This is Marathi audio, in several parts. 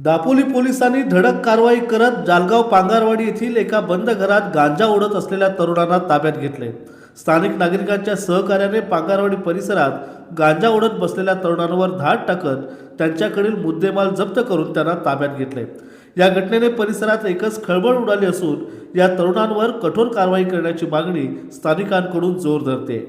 दापोली पोलिसांनी धडक कारवाई करत जालगाव पांगारवाडी येथील एका बंद घरात गांजा ओढत असलेल्या तरुणांना ताब्यात घेतले। स्थानिक नागरिकांच्या सहकार्याने पांगारवाडी परिसरात गांजा ओढत बसलेल्या तरुणांवर धाड टाकत त्यांच्याकडील मुद्देमाल जप्त करून त्यांना ताब्यात घेतले। या घटनेने परिसरात एकच खळबळ उडाली असून या तरुणांवर कठोर कारवाई करण्याची मागणी स्थानिकांकडून जोर धरते।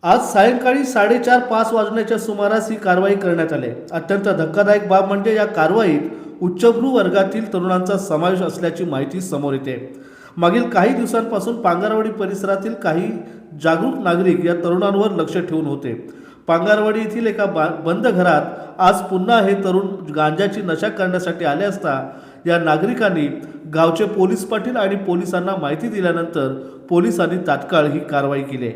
आज सायंकाळी 4:30-5 वाजण्याच्या सुमारास ही कारवाई करण्यात आली। अत्यंत धक्कादायक बाब म्हणजे या कारवाईत उच्चभ्रू वर्गातील तरुणांचा समावेश असल्याची माहिती समोर येते। मागील काही दिवसांपासून पांगारवाडी परिसरातील काही जागरूक नागरिक या तरुणांवर लक्ष ठेवून होते। पांगारवाडी येथील एका बंद घरात आज पुन्हा हे तरुण गांजाची नशा करण्यासाठी आले असता या नागरिकांनी गावचे पोलीस पाटील आणि पोलिसांना माहिती दिल्यानंतर पोलिसांनी तात्काळ ही कारवाई केली।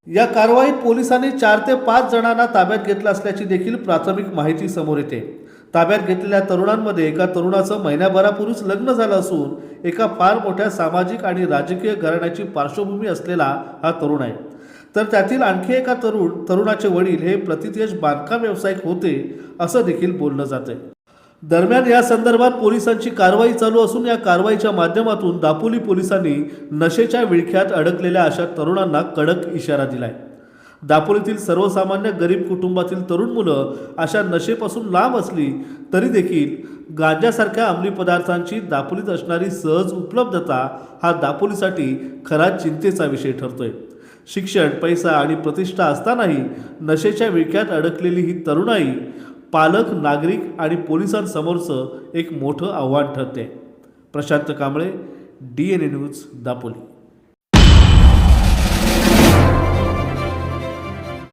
या कारवाईत पोलिसांनी 4 ते 5 जणांना ताब्यात घेतलं असल्याची देखील प्राथमिक माहिती समोर येते। ताब्यात घेतलेल्या तरुणांमध्ये एका तरुणाचं महिन्याभरापूर्वीच लग्न झालं असून एका फार मोठ्या सामाजिक आणि राजकीय घराण्याची पार्श्वभूमी असलेला हा तरुण आहे। तर त्यातील आणखी एका तरुणाचे वडील हे प्रतितेज बांधकाम व्यावसायिक होते असं देखील बोललं जातंय। दरम्यान या संदर्भात पोलिसांची कारवाई चालू असून या कारवाईच्या माध्यमातून दापोली पोलिसांनी नशेच्या विळख्यात अडकलेल्या अशा तरुणांना कडक इशारा दिलाय। दापोलीतील सर्वसामान्य गरीब कुटुंबातील तरुण मुलं अशा नशेपासून लांब असली तरी देखील गांजासारख्या अंमली पदार्थांची दापोलीत असणारी सहज उपलब्धता हा दापोलीसाठी खरा चिंतेचा विषय ठरतोय। शिक्षण, पैसा आणि प्रतिष्ठा असतानाही नशेच्या विळख्यात अडकलेली ही तरुणाई पालक, नागरिक आणि पोलिसांसमोरचं एक मोठं आव्हान ठरते। Prashant Kamble, DNA news, Dapoli.